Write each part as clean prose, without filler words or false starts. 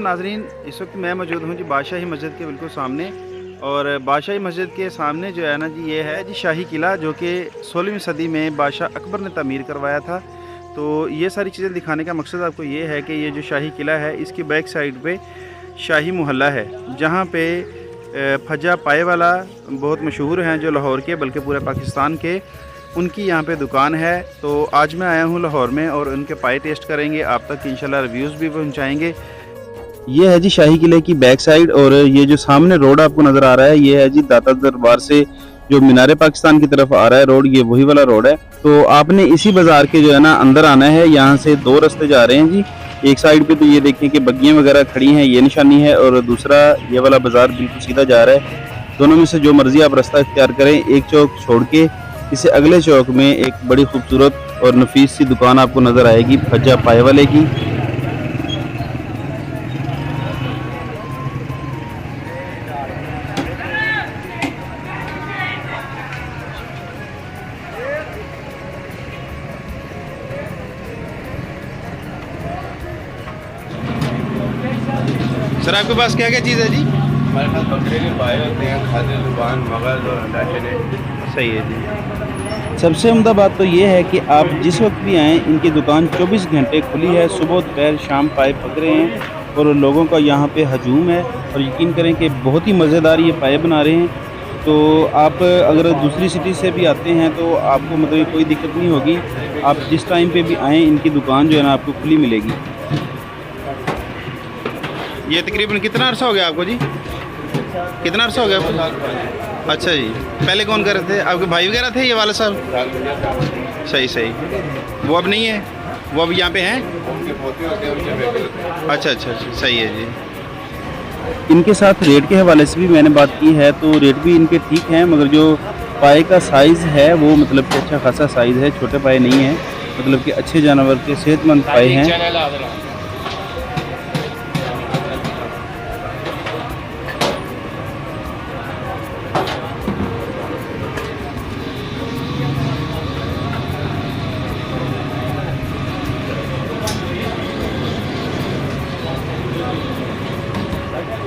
नाजरीन, इस वक्त मैं मौजूद हूँ जी बादशाही मस्जिद के बिल्कुल सामने। और बादशाही मस्जिद के सामने जो है ना जी, ये है जी शाही किला, जो कि 16वीं सदी में बादशाह अकबर ने तमीर करवाया था। तो ये सारी चीज़ें दिखाने का मकसद आपको ये है कि ये जो शाही किला है, इसकी बैक साइड पे शाही मोहल्ला है, जहाँ पे फजा पाए वाला बहुत मशहूर हैं, जो लाहौर के बल्कि पूरे पाकिस्तान के, उनकी यहाँ पे दुकान है। तो आज मैं आया हूँ लाहौर में और उनके पाए टेस्ट करेंगे, आप तक इंशाल्लाह रिव्यूज़ भी पहुँचाएँगे। ये है जी शाही किले की बैक साइड, और ये जो सामने रोड आपको नज़र आ रहा है, ये है जी दाता दरबार से जो मीनारे पाकिस्तान की तरफ आ रहा है रोड, ये वही वाला रोड है। तो आपने इसी बाज़ार के जो है ना अंदर आना है। यहाँ से दो रास्ते जा रहे हैं जी। एक साइड पे तो ये देखें कि बग्गियाँ वगैरह खड़ी हैं, ये निशानी है, और दूसरा ये वाला बाज़ार बिल्कुल सीधा जा रहा है। दोनों में से जो मर्जी आप रास्ता इख्तियार करें। एक चौक छोड़ के इससे अगले चौक में एक बड़ी खूबसूरत और नफीस सी दुकान आपको नज़र आएगी, फज्जा पाए वाले की। सर, आपके पास क्या क्या चीज़ है जी? हमारे पास बकरे के पाए होते हैं, खादे जुबान, मगज़ और अंडा चने। सही है जी। सबसे उम्दा बात तो ये है कि आप जिस वक्त भी आएँ, इनकी दुकान 24 घंटे खुली है। सुबह दोपहर शाम पाए पक रहे हैं और लोगों का यहाँ पे हजूम है। और यकीन करें कि बहुत ही मज़ेदार ये पाए बना रहे हैं। तो आप अगर दूसरी सिटी से भी आते हैं तो आपको मतलब कोई दिक्कत नहीं होगी। आप जिस टाइम पे भी आएँ, इनकी दुकान जो है ना आपको खुली मिलेगी। ये तकरीबन कितना अरसा हो गया आपको जी? कितना अरसा हो गया आपको? अच्छा जी। पहले कौन कर रहे थे? आपके भाई वगैरह थे, ये वाले साहब? सही सही। वो अब नहीं है? वो अब यहाँ पे हैं? अच्छा अच्छा अच्छा, सही है जी। इनके साथ रेट के हवाले से भी मैंने बात की है, तो रेट भी इनके ठीक हैं, मगर जो पाए का साइज़ है वो मतलब कि अच्छा खासा साइज़ है, छोटे पाए नहीं हैं। मतलब कि अच्छे जानवर के सेहतमंद पाए हैं।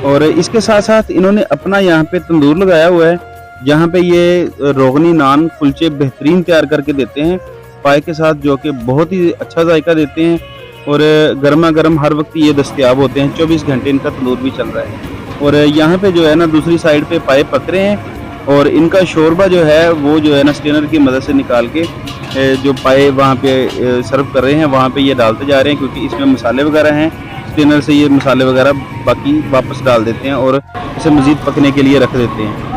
और इसके साथ साथ इन्होंने अपना यहाँ पे तंदूर लगाया हुआ है, जहाँ पे ये रोगनी नान कुलचे बेहतरीन तैयार करके देते हैं पाए के साथ, जो कि बहुत ही अच्छा जायका देते हैं। और गर्मा गर्म हर वक्त ये दस्तयाब होते हैं। 24 घंटे इनका तंदूर भी चल रहा है। और यहाँ पे जो है ना दूसरी साइड पे पाए पक रहे हैं, और इनका शोरबा जो है वो जो है ना स्टेनर की मदद से निकाल के जो पाए वहाँ पे सर्व कर रहे हैं, वहाँ पे ये डालते जा रहे हैं, क्योंकि इसमें मसाले वगैरह हैं। स्टेनर से ये मसाले वगैरह बाकी वापस डाल देते हैं और इसे मज़ीद पकने के लिए रख देते हैं।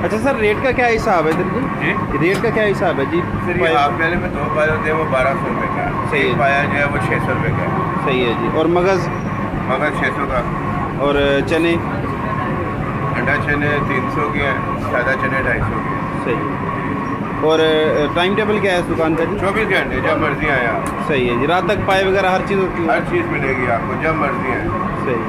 अच्छा सर, रेट का क्या हिसाब है इधर जी? रेट का क्या हिसाब है जी? सर ये हाफ पहले में 2 पाए होते हैं, वो 1200 रुपये का है। सही है। पाया जो है वो 600 रुपये का है। सही है जी। और मगज़? मगज़ 600 का। और चने? अंडा चने 300 के हैं, सादा चने 250 के हैं। सही। और टाइम टेबल क्या है इस दुकान का जी? 24 घंटे, जब मर्जी आए आप। सही है जी। रात तक पाए वगैरह हर चीज़ होती है? हर चीज़ मिलेगी आपको, जब मर्जी आए। सही।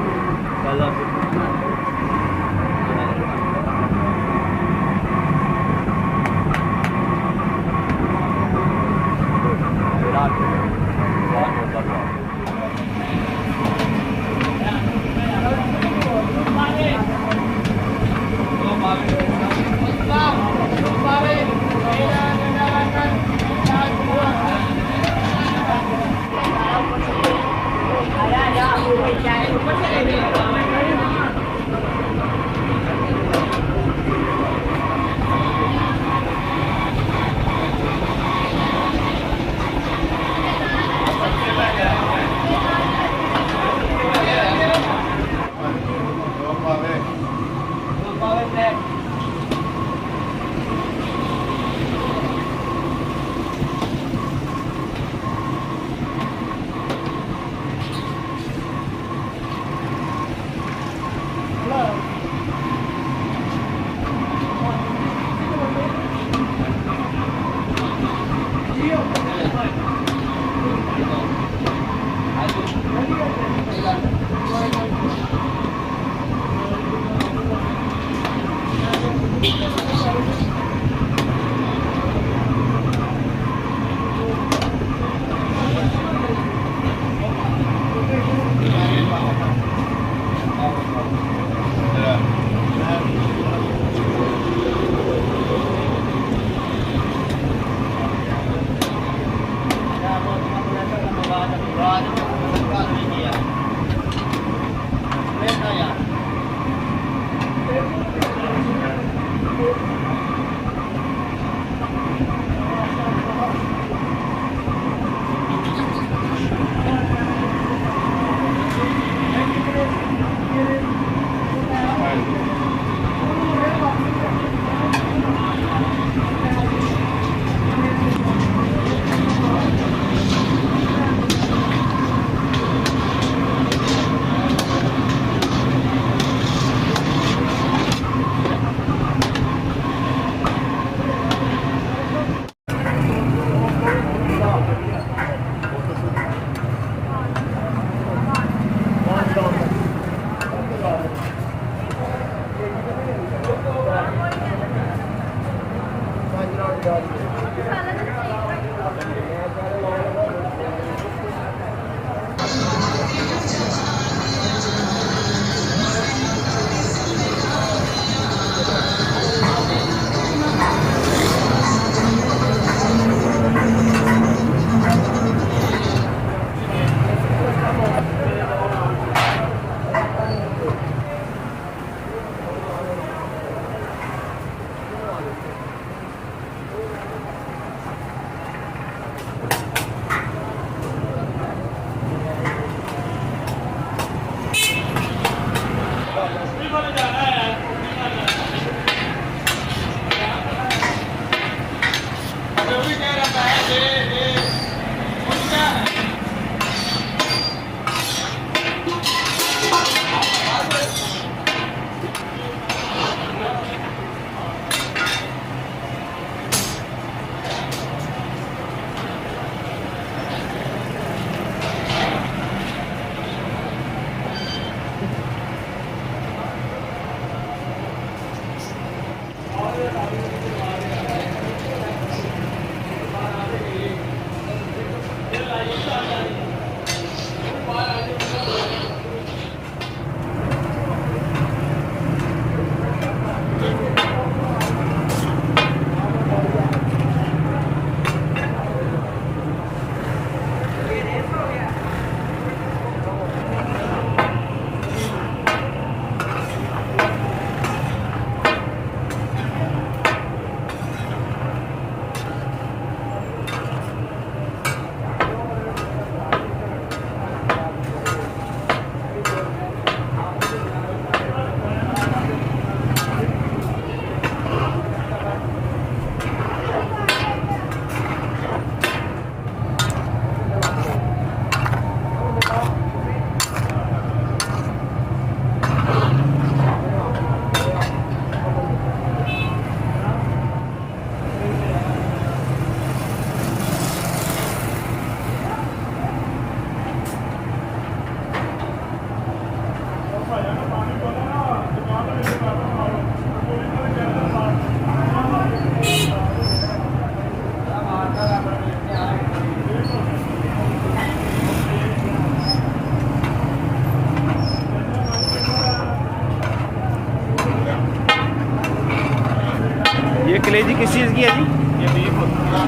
ये कलेजी किस चीज़ की है जी? ये बीफ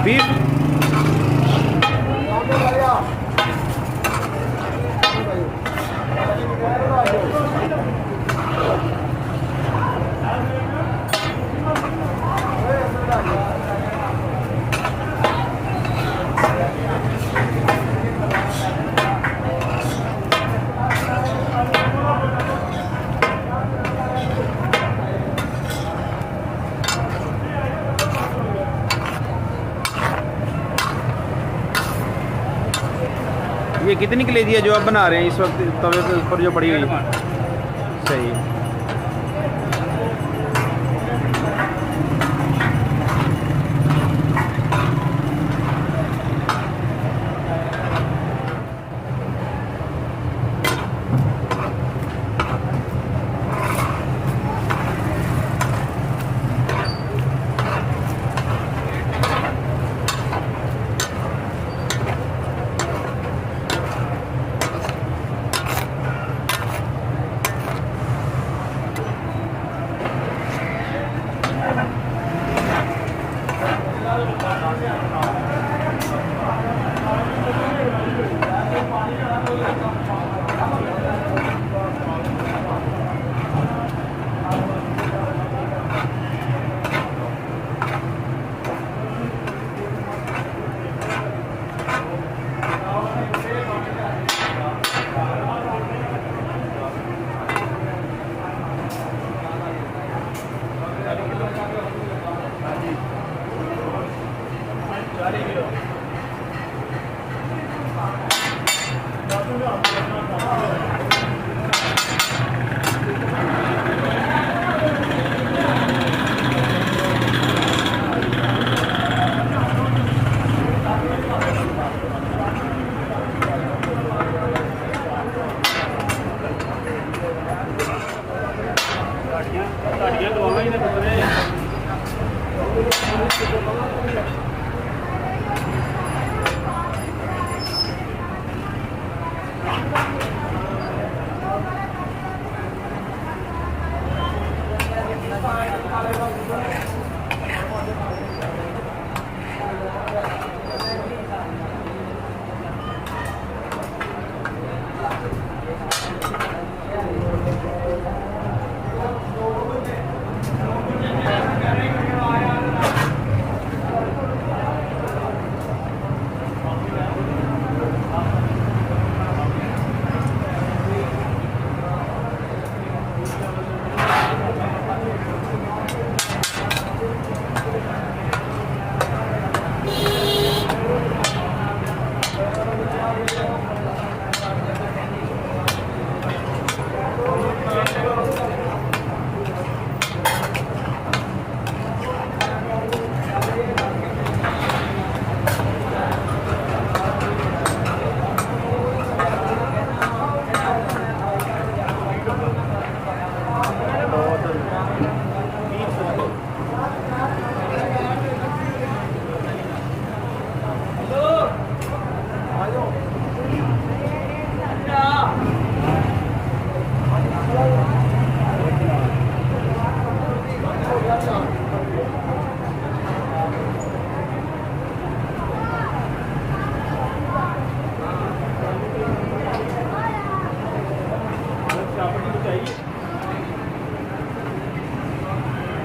बीफ। ये कितनी कलेजी है जो आप बना रहे हैं इस वक्त तवे के ऊपर जो पड़ी हुई है? सही है। ਤੁਹਾਡੀਆਂ ਦੁਆਵਾਂ ਹੀ ਨੇ ਪੁੱਤਰੇ।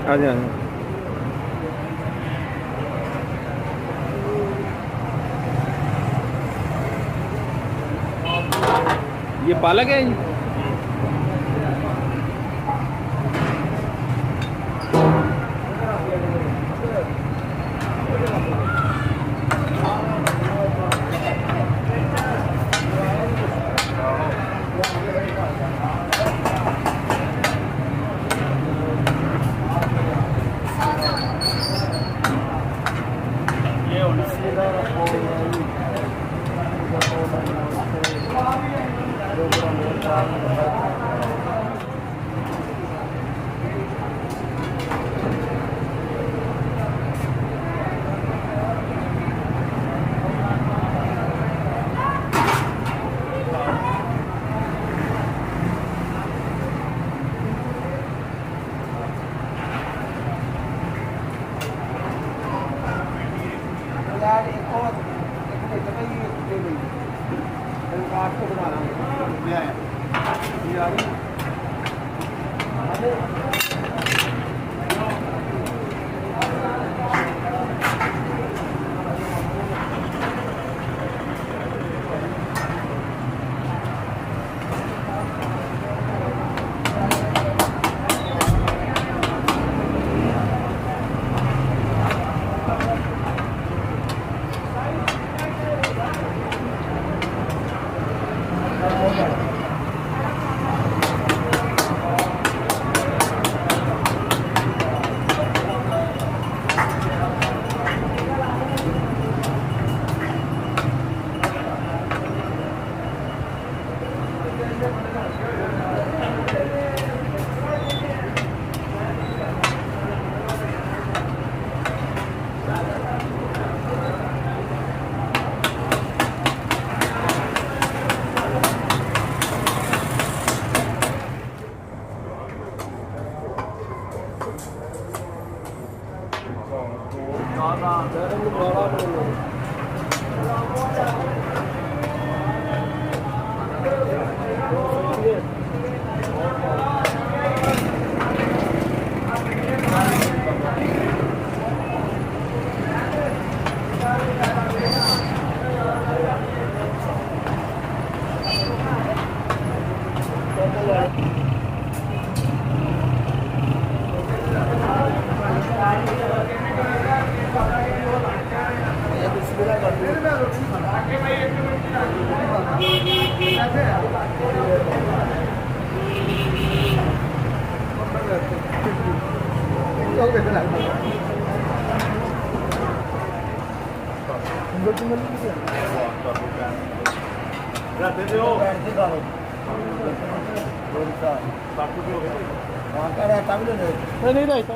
आ जाए। ये पालक है जी। नहीं रहता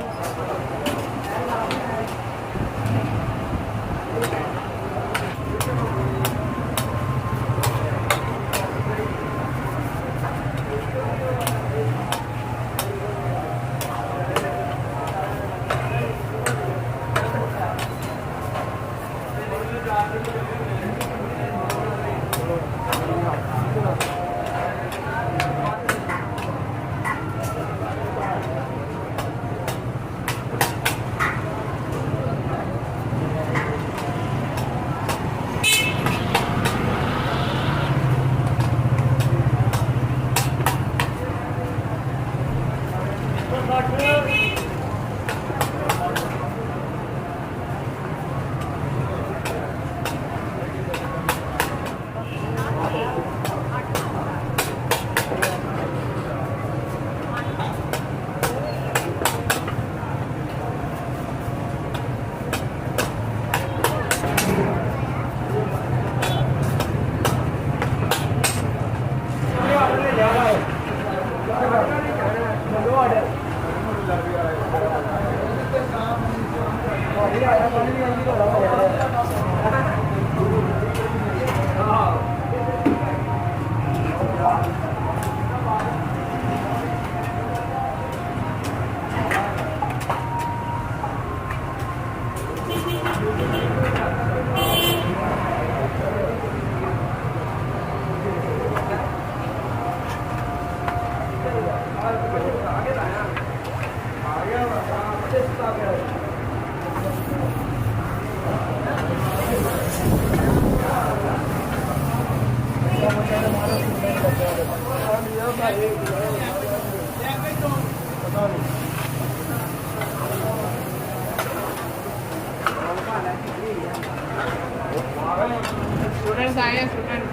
स्टूडेंट्स आए हैं स्टूडेंट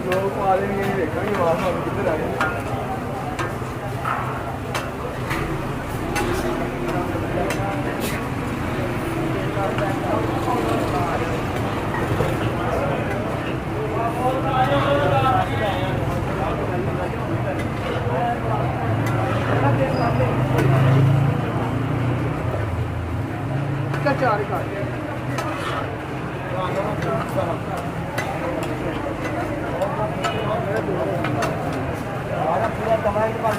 लोग आ देंगे देखेंगे वहाँ किधर आए चार का पूरा दवाई के पास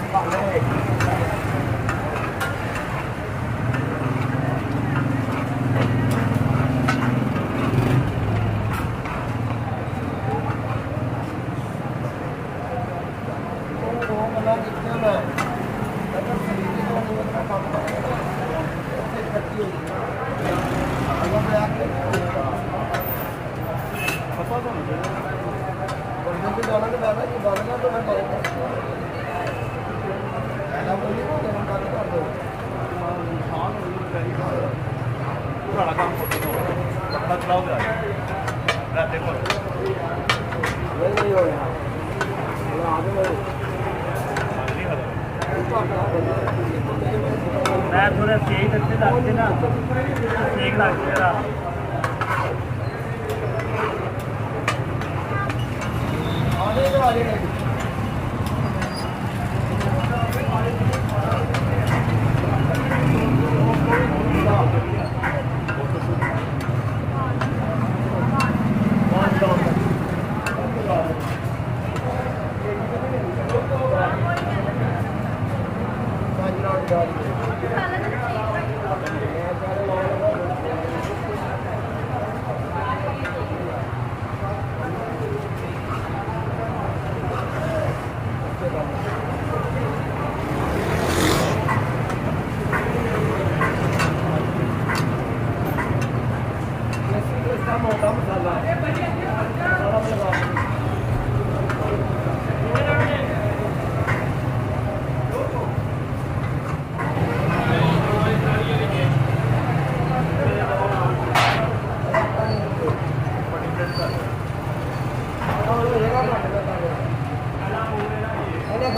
मैं थोड़ा सेक अच्छे लगते ना सेक लगते जरा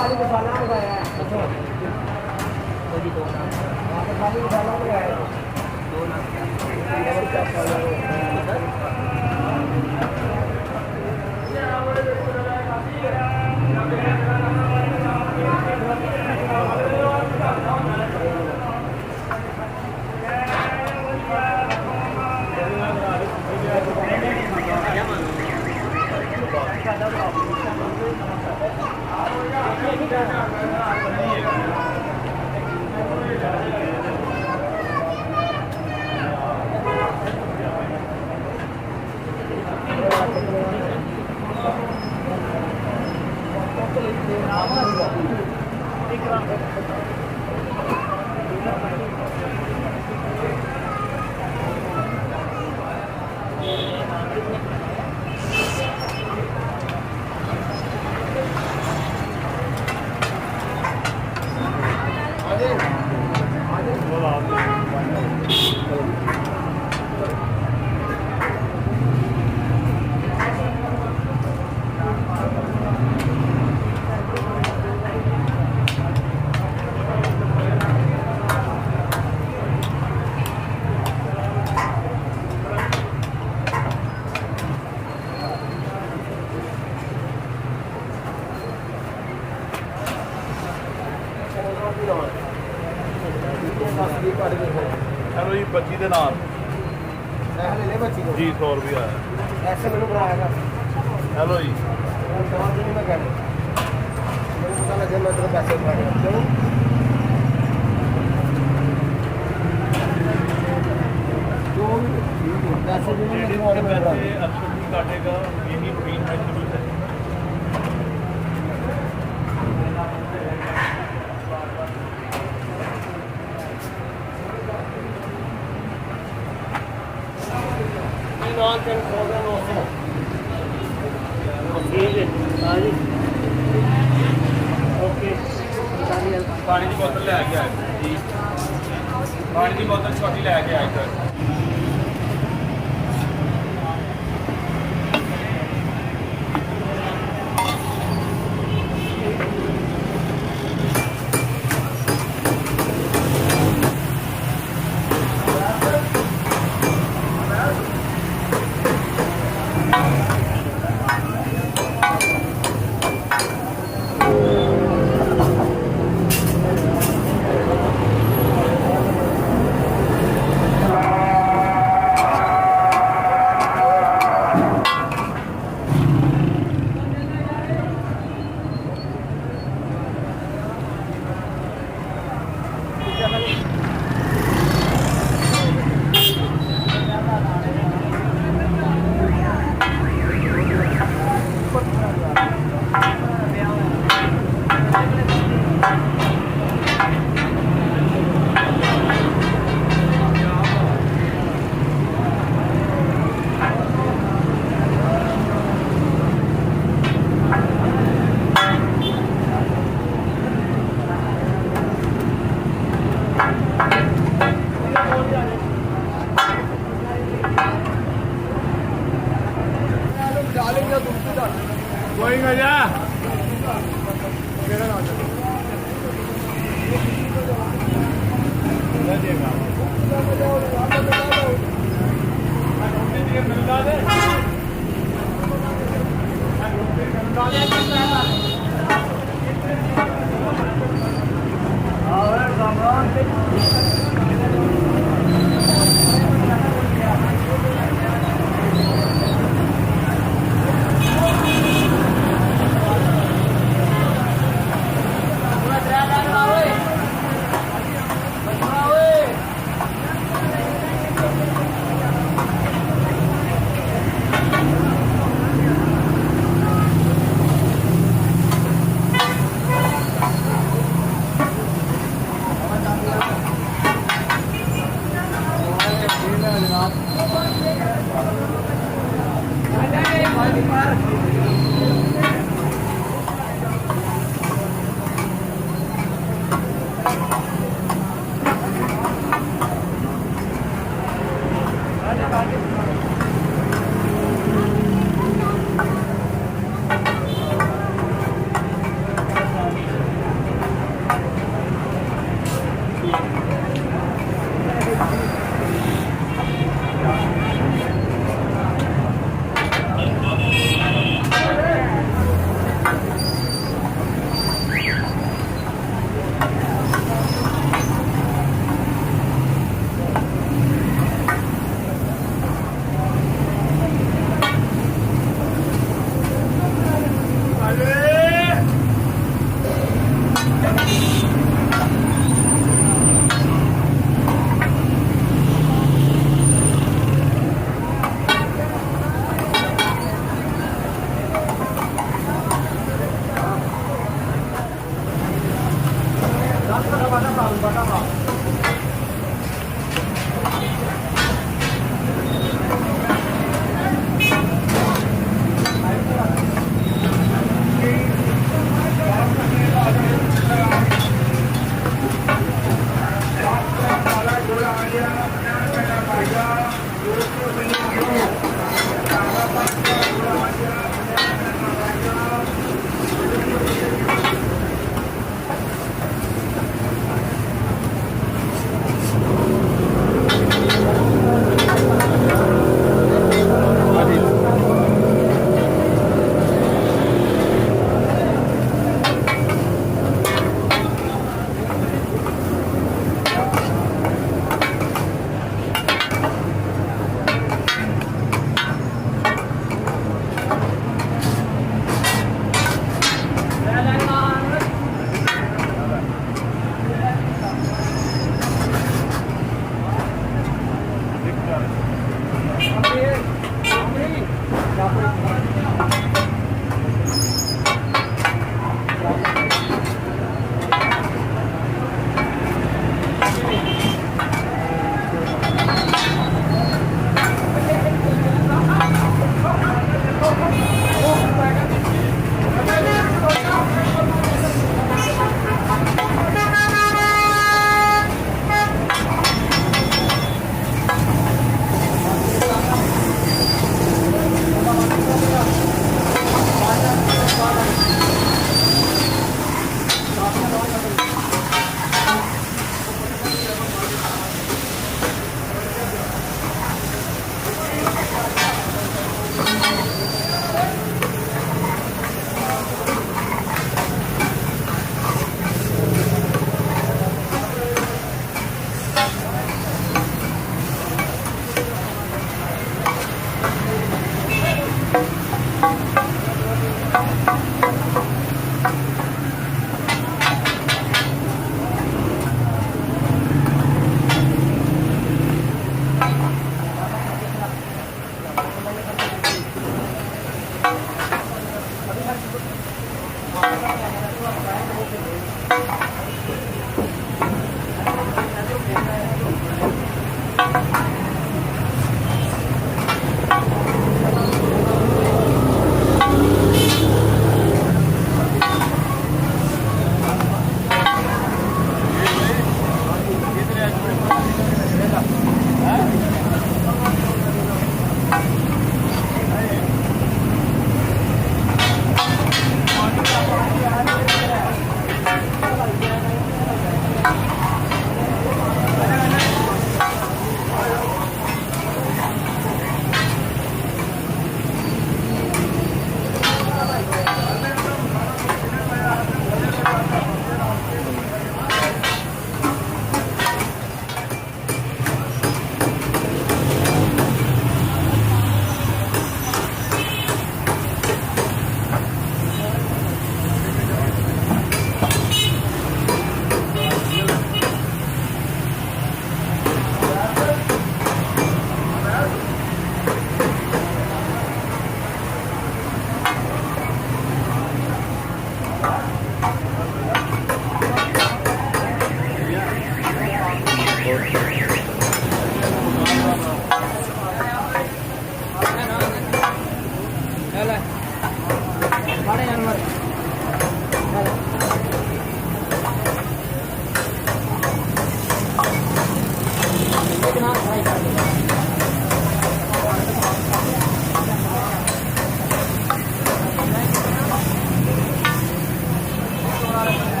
खाली मसाला मंगाया है खाली मसाला मंगाया है हेलो जी बच्ची के नाल ले बच्ची को जी 100 रुपया है ऐसे मैंने बनाया हेलो जी दवा नहीं मैं कहना मेरे को पता लगे मैं तेरे पैसे उठा के क्यों पैसे भी नहीं पैसे अक्षर नहीं काटेगा यही रूटीन है शुरू से पानी की बोतल लैके आए जी पानी की बोतल छोटी लैके आए सर कोई मजा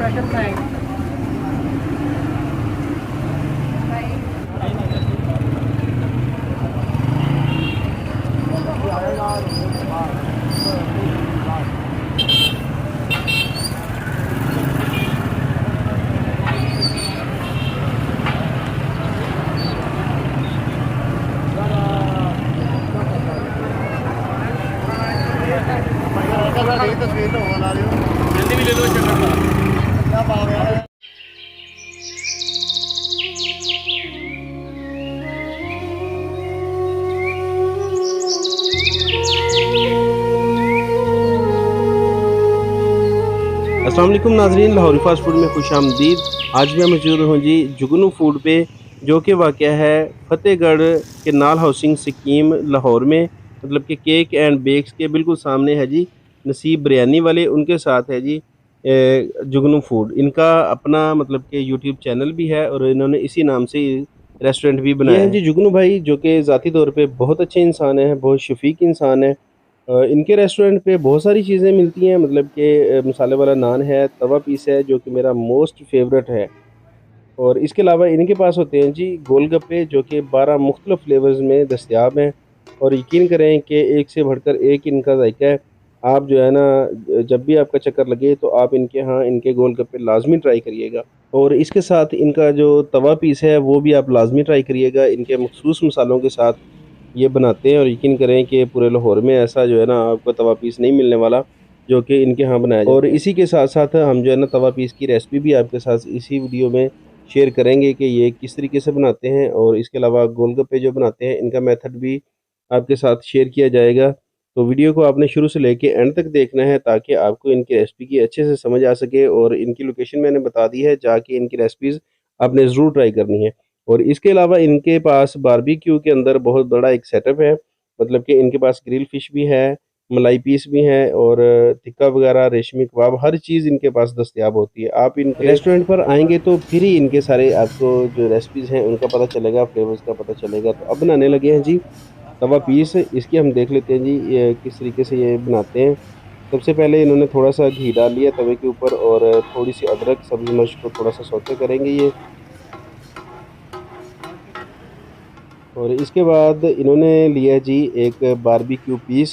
स्पेशल बनाएंगे। जल्दी भी ले लो चक्कर। अस्सलाम वालेकुम नाज़रीन, लाहौरी फास्ट फूड में खुश आमदीद। आज मैं मौजूद हूँ जी जुगनू फूड पे, जो कि वाक़ है फ़तेहगढ़ के नाल हाउसिंग स्कीम लाहौर में, मतलब कि केक एंड बेक्स के बिल्कुल सामने है जी नसीब बिरयानी वाले। उनके साथ है जी जुगनू फूड। इनका अपना मतलब कि यूट्यूब चैनल भी है और इन्होंने इसी नाम से रेस्टोरेंट भी बनाया है जी। जुगनू भाई जो कि ज़ाती तौर पे बहुत अच्छे इंसान हैं, बहुत शफीक इंसान है। इनके रेस्टोरेंट पे बहुत सारी चीज़ें मिलती हैं, मतलब कि मसाले वाला नान है, तवा पीस है जो कि मेरा मोस्ट फेवरेट है। और इसके अलावा इनके पास होते हैं जी गोलगप्पे, जो कि 12 मुख्तलिफ फ्लेवर्स में दस्तयाब हैं। और यकीन करें कि एक से बढ़कर एक इनका जायका है। आप जो है ना, जब भी आपका चक्कर लगे तो आप इनके यहाँ इनके गोलगप्पे लाजमी ट्राई करिएगा। और इसके साथ इनका जो तवा पीस है वो भी आप लाजमी ट्राई करिएगा। इनके मखसूस मसालों के साथ ये बनाते हैं और यकीन करें कि पूरे लाहौर में ऐसा जो है ना आपको तवा पीस नहीं मिलने वाला जो कि इनके यहाँ बनाया जाता है। और इसी के साथ साथ हम जो है ना तवा पीस की रेसिपी भी आपके साथ इसी वीडियो में शेयर करेंगे कि ये किस तरीके से बनाते हैं। और इसके अलावा गोलगप्पे जो बनाते हैं इनका मेथड भी आपके साथ शेयर किया जाएगा। तो वीडियो को आपने शुरू से लेके एंड तक देखना है ताकि आपको इनकी रेसिपी की अच्छे से समझ आ सके। और इनकी लोकेशन मैंने बता दी है, जाके इनकी रेसिपीज़ आपने ज़रूर ट्राई करनी है। और इसके अलावा इनके पास बारबेक्यू के अंदर बहुत बड़ा एक सेटअप है, मतलब कि इनके पास ग्रिल फिश भी है, मलाई पीस भी है और टिक्का वगैरह, रेशमी कबाब, हर चीज़ इनके पास दस्तयाब होती है। आप इनके रेस्टोरेंट पर आएंगे तो फिर ही इनके सारे आपको जो रेसिपीज़ हैं उनका पता चलेगा, फ्लेवर्स का पता चलेगा। तो अब बनाने लगे हैं जी तवा पीस। इसकी हम देख लेते हैं जी ये किस तरीके से ये बनाते हैं। सबसे पहले इन्होंने थोड़ा सा घी डाल लिया तवे के ऊपर और थोड़ी सी अदरक, सब्ज़ी मिर्च को थोड़ा सा सौते करेंगे ये। और इसके बाद इन्होंने लिया जी एक बारबेक्यू पीस।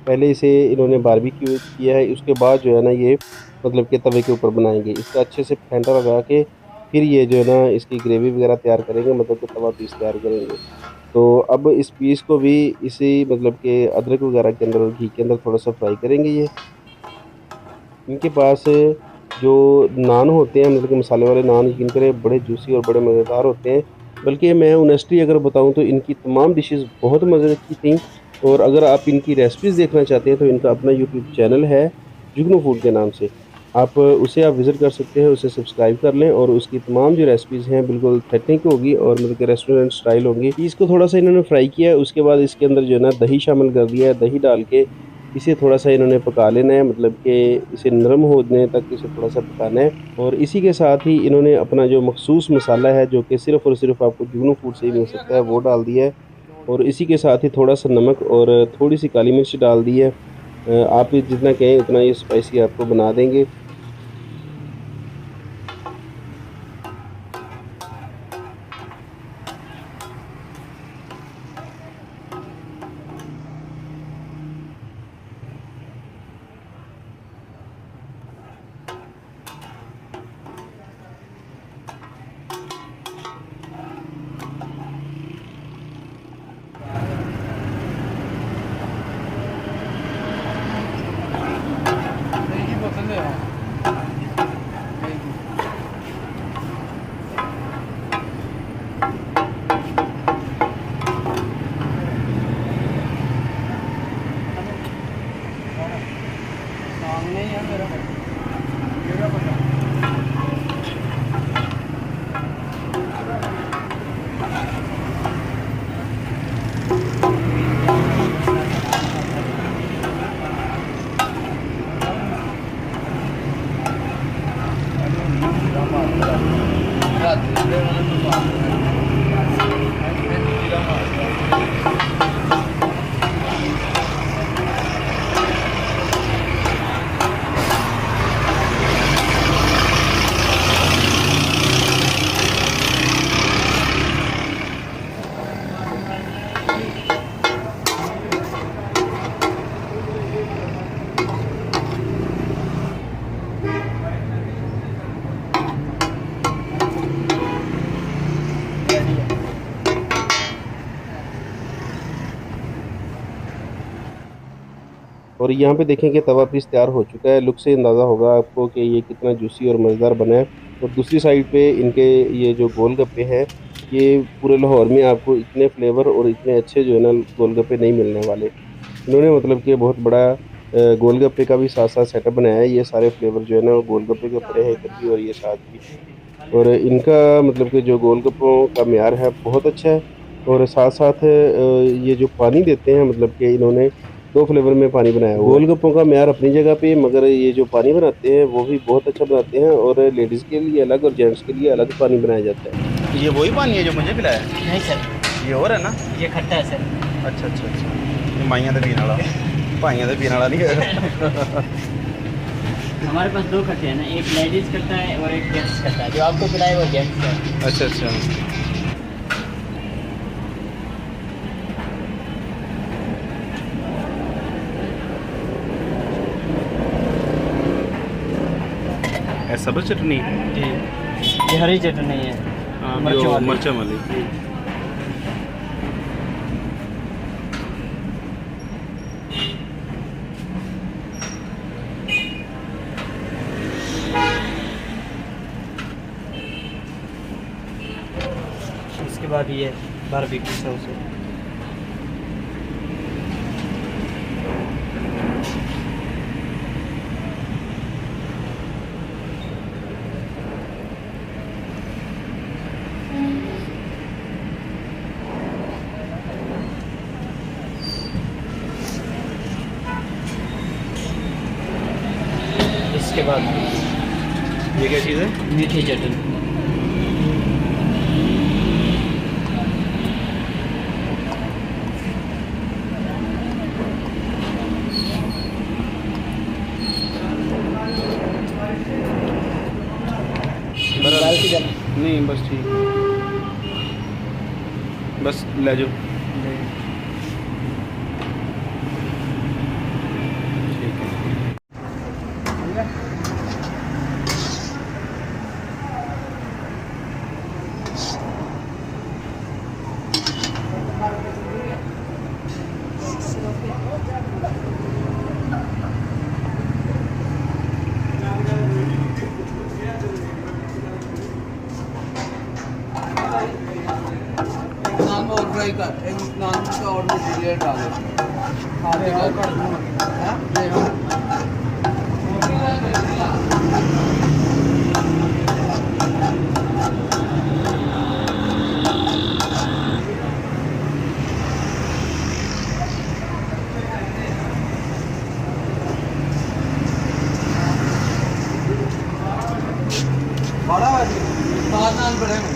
पहले इसे इन्होंने बारबेक्यू किया है, उसके बाद जो है ना ये मतलब कि तवे के ऊपर बनाएंगे। इसका अच्छे से फेंटा लगा के फिर ये जो है ना इसकी ग्रेवी वगैरह तैयार करेंगे, मतलब कि तवा पीस तैयार करेंगे। तो अब इस पीस को भी इसी मतलब कि अदरक वगैरह के अंदर और घी के अंदर थोड़ा सा फ्राई करेंगे ये। इनके पास जो नान होते हैं, मतलब कि मसाले वाले नान, यकीन करें बड़े जूसी और बड़े मज़ेदार होते हैं। बल्कि मैं ऑनेस्टली अगर बताऊं तो इनकी तमाम डिशेस बहुत मज़े की थी। और अगर आप इनकी रेसिपीज़ देखना चाहते हैं तो इनका अपना यूट्यूब चैनल है जुगनू फूड के नाम से, आप उसे आप विज़िट कर सकते हैं, उसे सब्सक्राइब कर लें। और उसकी तमाम जो रेसिपीज़ हैं बिल्कुल ऑथेंटिक होगी और मतलब कि रेस्टोरेंट स्टाइल होंगी। इसको थोड़ा सा इन्होंने फ्राई किया है, उसके बाद इसके अंदर जो है ना दही शामिल कर दिया है। दही डाल के इसे थोड़ा सा इन्होंने पका लेना है, मतलब कि इसे नरम होने तक इसे थोड़ा सा पकाना है। और इसी के साथ ही इन्होंने अपना जो मखसूस मसाला है जो कि सिर्फ़ और सिर्फ आपको जुगनू फूड से ही मिल सकता है वो डाल दिया है। और इसी के साथ ही थोड़ा सा नमक और थोड़ी सी काली मिर्च डाल दी है। आप जितना कहें उतना ये स्पाइसी आपको बना देंगे। और यहाँ पे देखें कि तवा पीस तैयार हो चुका है। लुक से अंदाज़ा होगा आपको कि ये कितना जूसी और मज़ेदार बना है। और दूसरी साइड पे इनके ये जो गोलगप्पे हैं, ये पूरे लाहौर में आपको इतने फ्लेवर और इतने अच्छे जो है ना गोलगप्पे नहीं मिलने वाले। इन्होंने मतलब कि बहुत बड़ा गोलगप्पे का भी साथ साथ सेटअप बनाया है। ये सारे फ्लेवर जो है ना वो गोलगप्पे के पड़े हैं इधर भी और ये साथ भी। और इनका मतलब कि जो गोलगप्पों का म्यार है बहुत अच्छा है। और साथ साथ ये जो पानी देते हैं मतलब कि इन्होंने 2 फ्लेवर में पानी बनाया हुआ है। गोलगप्पों का म्यार अपनी जगह पे, मगर ये जो पानी बनाते हैं वो भी बहुत अच्छा बनाते हैं। और लेडीज़ के लिए अलग और जेंट्स के लिए अलग पानी बनाया जाता है। ये वही पानी है जो मुझे पिलाया? नहीं सर, ये और है ना? ये खट्टा है सर। अच्छा अच्छा अच्छा, ये माइयां दे पीने वाला, भाइयां दे पीने वाला नहीं है। हमारे पास 2 खट्टे हैं ना, एक लेडीज़ खट्टा है और एक जेंट्स खट्टा है। जो आपको पिलाए वो जेंट्स है। अच्छा अच्छा। सब्ज़ चटनी जी, ये हरी चटनी है, मिर्चों वाली। मिर्चों वाली। इसके बाद ये बारबेक्यू सॉस है। इसके बाद ये क्या चीज़ है? मीठी चटनी। नहीं बस ठीक, बस ले जाओ। नान और फ्राई का एक नान का और मटेरियल डालो। आगे और कर दूंगा। हां बड़ा वाली 5 नान पड़ेंगे।